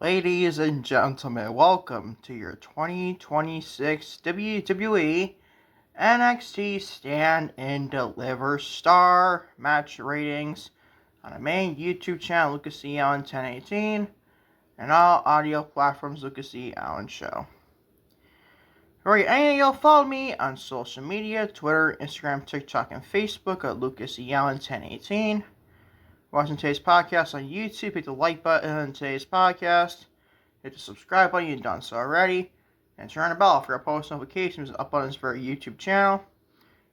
Ladies and gentlemen, welcome to your 2026 WWE NXT Stand and Deliver Star Match Ratings on the main YouTube channel, Lucas E. Allen 1018, and all audio platforms, Lucas E. Allen Show. Alright, and you'll follow me on social media, Twitter, Instagram, TikTok, and Facebook at Lucas E. Allen 1018. Watching today's podcast on YouTube, hit the like button on today's podcast, hit the subscribe button if you've done so already, and turn on the bell for your post notifications up on this very YouTube channel.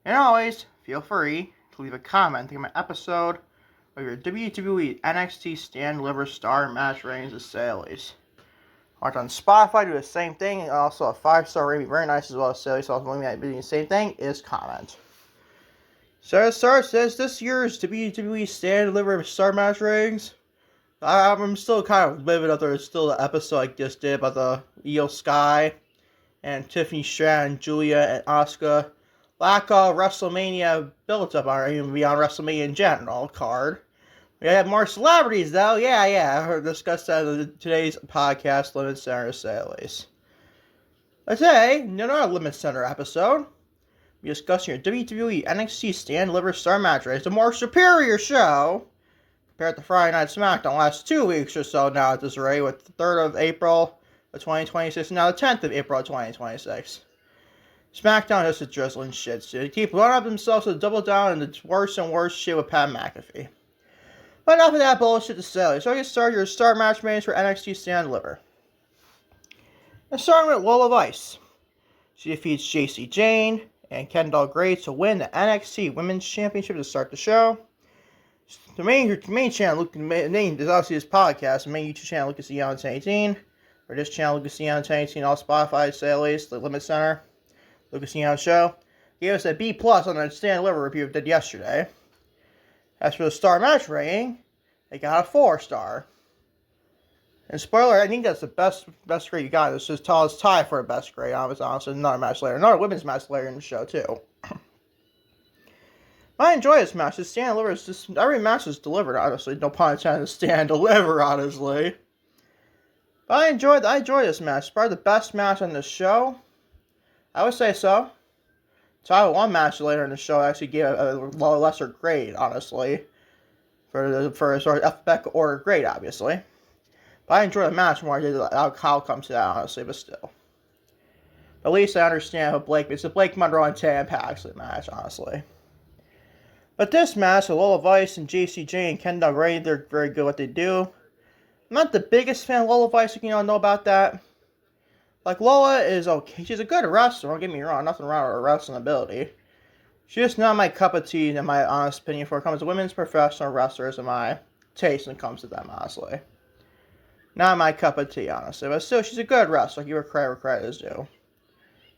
And always, feel free to leave a comment on my episode of your WWE NXT Stand Deliver Star Match Ratings of Saleys. Watch on Spotify, do the same thing, and also a 5-star rating, very nice as well as Saleys. So also doing the same thing is comment. So it starts as this year's WWE Stand Deliver Star Match Ratings. I'm still kind of living up there. Still the episode I just did about the Io Sky and Tiffany Stratton, Julia, and Asuka. Lack of WrestleMania built-up on even beyond WrestleMania in general card. We have more celebrities though. Yeah. We'll discuss that in today's podcast, LimitsCenter Saleys. Today, another LimitsCenter episode. We're discussing your WWE NXT Stand Deliver Star Match Ratings, a more superior show compared to Friday Night SmackDown last 2 weeks or so now at this rate, with the 3rd of April of 2026 and now the 10th of April of 2026. SmackDown is a drizzling shit, so they keep running up themselves to double down and it's worse and worse shit with Pat McAfee. But enough of that bullshit to sell. So get started your star match ratings for NXT Stand Deliver. Let's start with Lola Vice. She defeats JC Jane and Kendall Gray to win the NXT Women's Championship to start the show. The main channel, the name is obviously this podcast, the main YouTube channel, Lucas E. Allen 1018, or this channel, Lucas E. Allen 1018, all Spotify, Saleys, the LimitsCenter, Lucas E. Allen Show, gave us a B+ on the Stand Deliver review we did yesterday. As for the star match rating, they got a 4-star. And spoiler, I think that's the best grade you got. It's just tallest tie for the best grade. Honestly, another match later. Another women's match later in the show, too. I enjoy this match. The Stand Deliver is just... Every match is delivered, honestly. No pun intended, Stand Deliver, honestly. But I enjoy this match. It's probably the best match on the show. I would say so. So one match later in the show I actually gave a lesser grade, honestly. For sort of alphabetical order grade, obviously. But I enjoy the match more than the outcome to that, honestly, but still. At least I understand how it's a Blake Monroe and Tam Paxley match, honestly. But this match, Lola Vice and JC Jane and Kendall Gray, they're very good at what they do. I'm not the biggest fan of Lola Vice, you know about that. Like, Lola is okay. She's a good wrestler, don't get me wrong. Nothing wrong with her wrestling ability. She's just not my cup of tea, in my honest opinion, for it comes to women's professional wrestlers and my taste when it comes to them, honestly. Not my cup of tea, honestly. But still, she's a good wrestler. Give her credit where credit is due.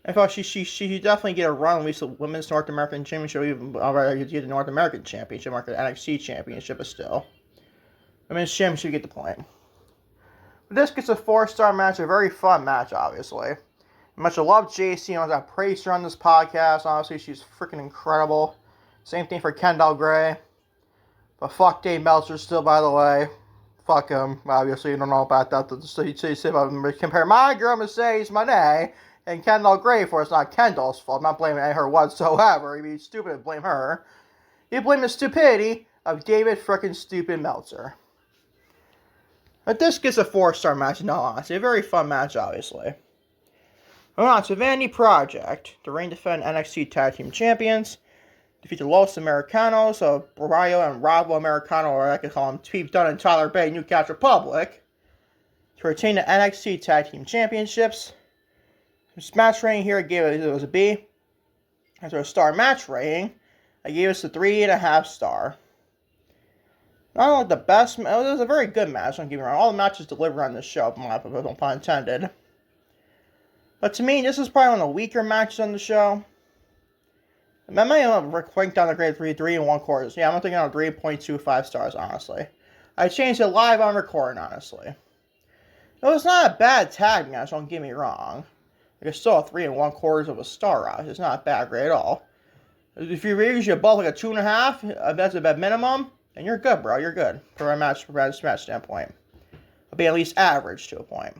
I thought she definitely get a run, at least the Women's North American Championship, even already get the North American Championship, or the NXT Championship, but still. Women's Championship, you get the point. But this gets a 4-star match, a very fun match, obviously. Much I love JC, and I praise her on this podcast, honestly, she's freaking incredible. Same thing for Kendall Gray. But fuck Dave Meltzer still, by the way. Fuck him. Obviously, you don't know about that. So you say about compare my girl Mercedes Moné and Kendall Gray for it's not Kendall's fault. I'm not blaming her whatsoever. You'd be stupid to blame her. You blame the stupidity of David frickin' stupid Meltzer. But this gets a 4-star match, in all honesty. A very fun match, obviously. Moving on to Vanity Project. The reigning defend NXT Tag Team Champions. Defeat the Los Americanos of Barrio and Robo Americano, or I could call them Pete Dunne and Tyler Bay, Newcastle Republic, to retain the NXT Tag Team Championships. This match rating here, I gave it was a B. As for a star match rating, I gave it a 3.5 star. Not only the best, it was a very good match, don't get me wrong. All the matches delivered on this show, no pun intended. But to me, this is probably one of the weaker matches on the show. I might rank down the grade 3 3.25. Yeah, I'm thinking on 3.25 stars, honestly. I changed it live on recording, honestly. It was not a bad tag match, don't get me wrong. It's still a 3.25 of a star out. It's not a bad grade at all. If you usually above like a 2.5, that's a bad minimum, then you're good, bro. You're good for a match standpoint. being at least average to a point.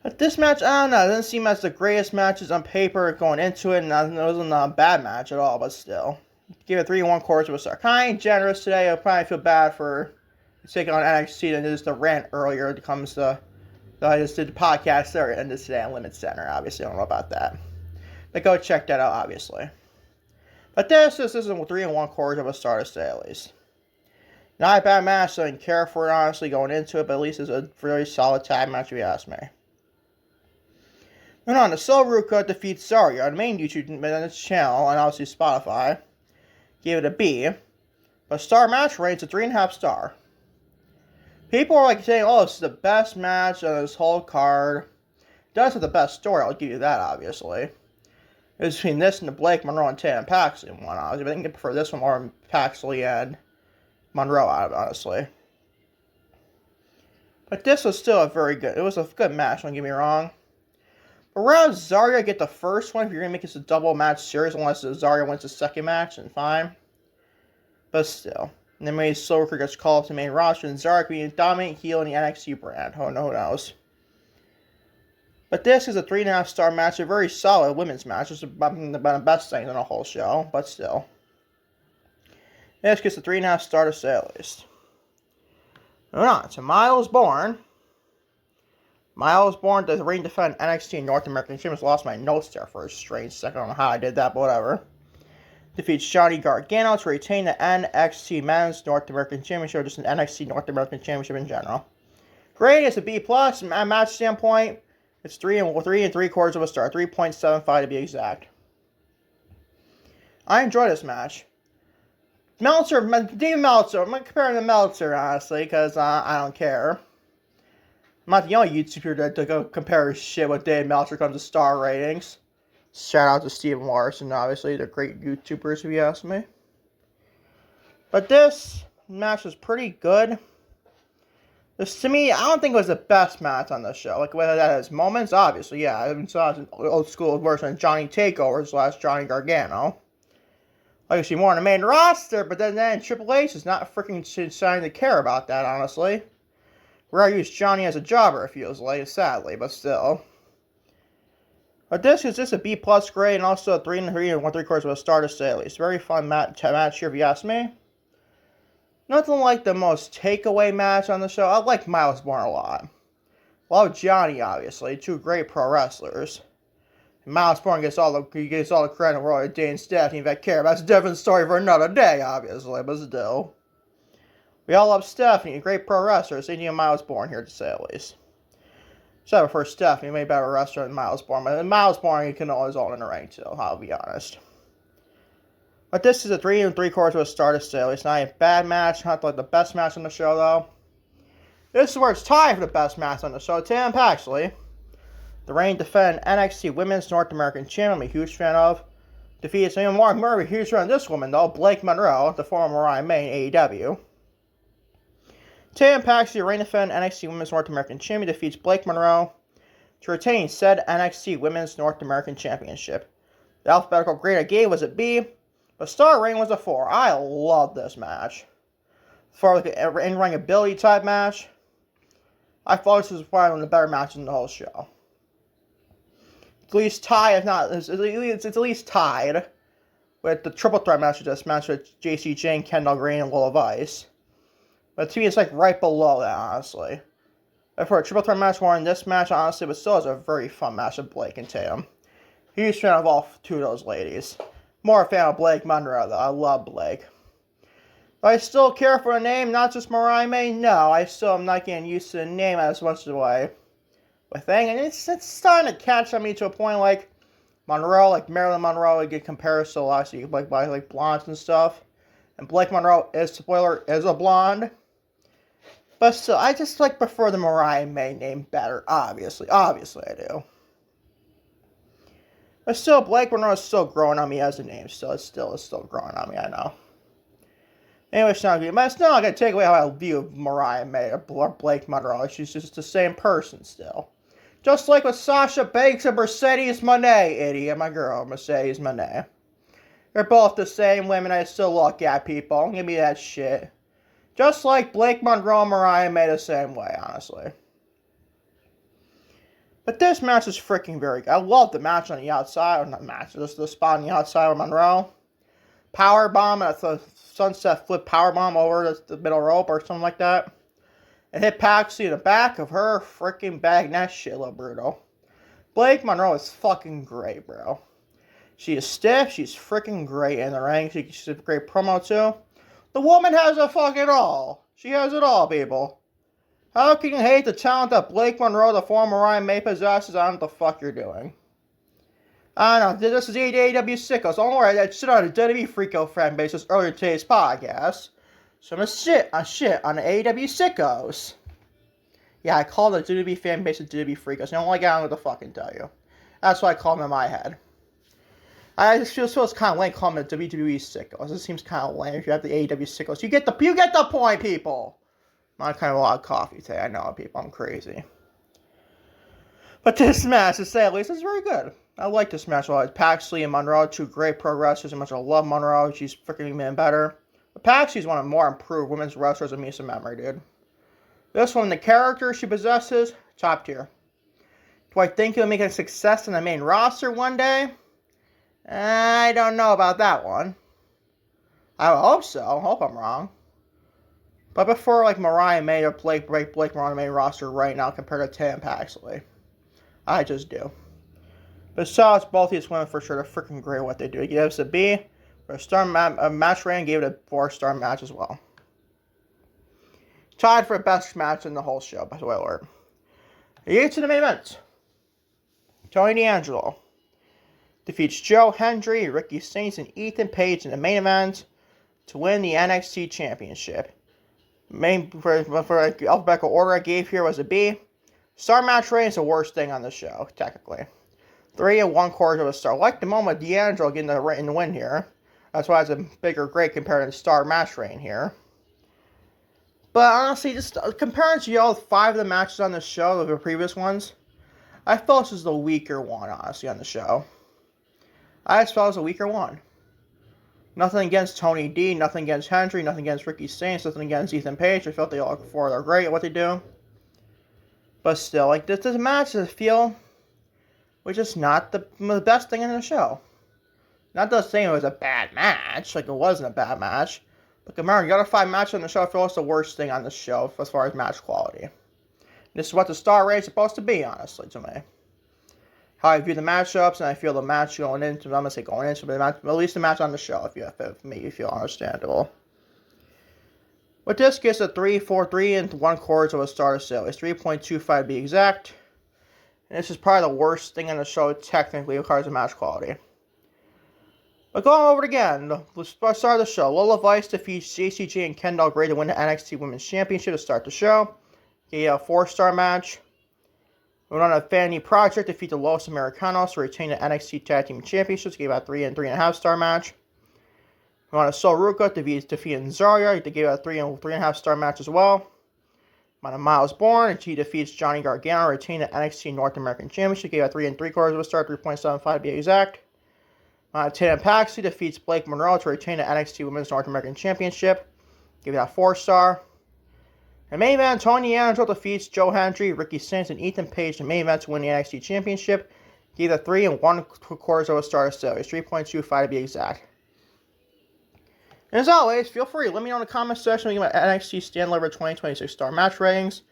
But this match, I don't know, it doesn't seem as the greatest matches on paper going into it, and it wasn't a bad match at all, but still. Give it 3 1/4 of a star. Kind of generous today. I'll probably feel bad for taking on NXT than just the rant earlier. It comes to, I just did the podcast there and this today on LimitsCenter. Obviously, I don't know about that. But go check that out, obviously. But this isn't 3 1/4 of a star today, at least. Not a bad match, so I didn't care for it, honestly, going into it, but at least it's a very solid tag match, if you ask me. Moving on, the Zaria defeats Zaria on the main YouTube channel and obviously Spotify. Gave it a B. But star match rates a 3.5 star. People are like saying, oh, this is the best match on this whole card. It does have the best story, I'll give you that, obviously. It was between this and the Blake, Monroe, and Tatum Paxley one, obviously. But I think I prefer this one more than Paxley and Monroe, honestly. But this was still a very good, it was a good match, don't get me wrong. But around Zaria get the first one if you're going to make this a double match series, unless Zaria wins the second match, then fine. But still. And then maybe Silver gets called up to the main roster, and Zaria can be a dominant heel in the NXT brand. Who knows? But this is a 3.5 star match, a very solid women's match. It's about the best thing in the whole show, but still. This gets a 3.5 star to say at least. Moving on to Miles Bourne. Miles Bourne does reign defend NXT North American Champions. Lost my notes there for a strange second. I don't know how I did that, but whatever. Defeats Johnny Gargano to retain the NXT Men's North American Championship, just an NXT North American Championship in general. Great, it's a B+. Match standpoint, it's 3 3/4 of a star. 3.75 to be exact. I enjoyed this match. David Meltzer, I'm not comparing to Meltzer, honestly, because I don't care. I'm not the only YouTuber to go compare shit with Dave Meltzer when it comes to star ratings. Shout out to Steven Larson, obviously. They're great YouTubers, if you ask me. But this match was pretty good. This, to me, I don't think it was the best match on the show. Like, whether that has moments, obviously, yeah. I even saw an old school version of Johnny Takeover / Johnny Gargano. Like, see more on the main roster, but then Triple H is not freaking deciding to care about that, honestly. Where I use Johnny as a jobber, it feels like, sadly, but still. But this is just a B+ grade and also a 3 1/3 of a star to say at least. Very fun match here, if you ask me. Nothing like the most takeaway match on the show. I like Miles Bourne a lot. Love Johnny, obviously. 2 great pro wrestlers. And Miles Bourne gets all the credit in the world. Dane Stephanie, if I care. That's a different story for another day, obviously, but still. We all love Stephanie, a great pro wrestler. So you need Miles Bourne here to say at least. So I prefer Stephanie, maybe better wrestler than Miles Bourne. But Miles Bourne, you can always own in the ring too, I'll be honest. But this is a 3 3/4 of a star to say. It's not a bad match, not like the best match on the show though. This is where it's tied for the best match on the show. Tatum Paxley, the reigning defending NXT Women's North American Champion, I'm a huge fan of. Defeats Mark Murray, huge fan of this woman though, Blake Monroe, the former Mariah May in AEW. Tatum Paxley, reigning defending NXT Women's North American Champion, defeats Blake Monroe to retain said NXT Women's North American Championship. The alphabetical grade I gave was a B, but star rating was a 4. I love this match. As far as like an in-ring ability type match, I thought this was probably one of the better matches in the whole show. At least tied, if not, it's at least tied with the triple threat match with JC Jane, Kendall Green, and Lola Vice. But to me, it's like right below that, honestly. But for a triple threat match more than this match, honestly, but still is a very fun match with Blake and Tatum. Huge fan of all 2 of those ladies. More a fan of Blake Monroe, though. I love Blake. But I still care for the name, not just Mariah May. No, I still am not getting used to the name as much as I thing. And it's starting to catch on me to a point like Monroe, like Marilyn Monroe, I get compared to a lot, so you can like blondes and stuff. And Blake Monroe is, spoiler, is a blonde. But still, I just prefer the Mariah May name better, obviously. Obviously, I do. But still, Blake Monroe is still growing on me as a name. So it's still growing on me, I know. Anyway, it's not going to take away how I view Mariah May or Blake Monroe. She's just the same person still. Just like with Sasha Banks and Mercedes Moné, idiot, my girl, Mercedes Moné. They're both the same women I still look at, people. Give me that shit. Just like Blake Monroe and Mariah May the same way, honestly. But this match is freaking very good. I love the match on the outside. Or not match, just the spot on the outside with Monroe. Power bomb, that's a sunset flip power bomb over the middle rope or something like that. And hit Paxley in the back of her freaking bag. That shit look brutal. Blake Monroe is fucking great, bro. She is stiff. She's freaking great in the ring. She's a great promo, too. The woman has a fucking all. She has it all, people. How can you hate the talent that Blake Monroe, the former Mariah May, possesses? I don't know what the fuck you're doing. I don't know. This is AEW Sickos. Don't worry, I shit on the WWE Freako fan basis earlier in today's podcast. So I'm gonna shit on the AEW Sickos. Yeah, I call the WWE fan base the WWE Freakos. I don't like I don't know what to fucking tell you. That's what I call them in my head. I just feel it's kind of lame calling them the WWE Sickos. It seems kind of lame if you have the AEW Sickos. You get the point, people. I'm kind of a lot of coffee today. I know, people. I'm crazy. But this match, to say at least, is very good. I like this match a lot. Paxley and Monroe, two great pro wrestlers. As much as I love Monroe, she's freaking even better. But Paxley's one of the more improved women's wrestlers in recent memory, dude. This one, the character she possesses, top tier. Do I think he'll make a success in the main roster one day? I don't know about that one. I hope so. I hope I'm wrong. But before, like, Mariah May or Blake Monroe on the main roster right now compared to Tam Paxley. I just do. Besides, both these women for sure, they're freaking great at what they do. They gave us a B for a star match rating, gave it a 4-star match as well. Tied for best match in the whole show, by the way, Lord. You get to the main event. Tony D'Angelo defeats Joe Hendry, Ricky Saints, and Ethan Page in the main event to win the NXT Championship. For alphabetical order I gave here was a B. Star match rating is the worst thing on the show, technically. 3 1/4 of a star. I like the moment D'Angelo getting the win here. That's why it's a bigger grade compared to the star match rating here. But honestly, just comparing to all 5 of the matches on the show, the previous ones, I felt this was the weaker one, honestly, on the show. I just felt it was a weaker one. Nothing against Tony D, nothing against Hendry, nothing against Ricky Saints, nothing against Ethan Page. I felt they all four are great at what they do. But still, like, this match, I feel, was just not the best thing in the show. Not that saying it was a bad match, like it wasn't a bad match. But remember, you got a 5 matches on the show, I feel it's the worst thing on the show as far as match quality. This is what the star rating is supposed to be, honestly, to me. How I view the matchups, and I feel the match going into, I'm going to say going into, but at least the match on the show, if you make you feel understandable. But this gets a 3 1/4 of a star to sale. It's 3.25 to be exact. And this is probably the worst thing on the show, technically, as far as the match quality. But going over it again, the start of the show. Lola Vice defeats JCJ and Kendall Gray to win the NXT Women's Championship to start the show. A 4-star match. We went on a Fanny Project to defeat the Los Americanos to retain the NXT Tag Team Championships. Gave out 3 3.5-star match. We went on a Sol Ruca defeating Zaria. They gave out a 3 3.5-star match as well. We went on Miles Bourne, and he defeats Johnny Gargano to retain the NXT North American Championship. Gave out 3 3/4 of a star, 3.75 to be exact. Tam Paxley defeats Blake Monroe to retain the NXT Women's North American Championship. Give it a 4-star. The main event, Tony D'Angelo defeats Joe Hendry, Ricky Saints, and Ethan Page in the main event to win the NXT Championship. Give it a 3 1/4 of a star to sale. It's 3.25 to be exact. And as always, feel free to let me know in the comment section when you get my NXT Stand Deliver 2026 star match ratings.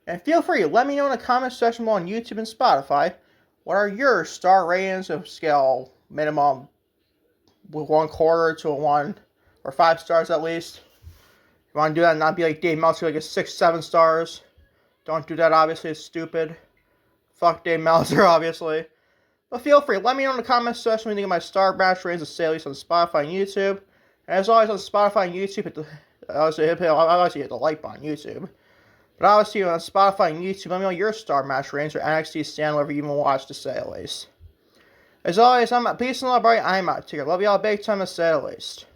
And feel free to let me know in the comment section below on YouTube and Spotify what are your star ratings of scale minimum 1/4 to a 1 or 5 stars at least. If you want to do that and not be like Dave Meltzer, like a 6, 7 stars. Don't do that, obviously, it's stupid. Fuck Dave Meltzer, obviously. But feel free, let me know in the comment section when you think of my star match ratings of sale on Spotify and YouTube. And as always on Spotify and YouTube, obviously hit the like button on YouTube. But obviously on Spotify and YouTube, let me know your star match ratings or NXT Stand Deliver you even watch to say at least. As always, I'm peace and love, buddy. I'm out. Take care. Love y'all big time to say at least.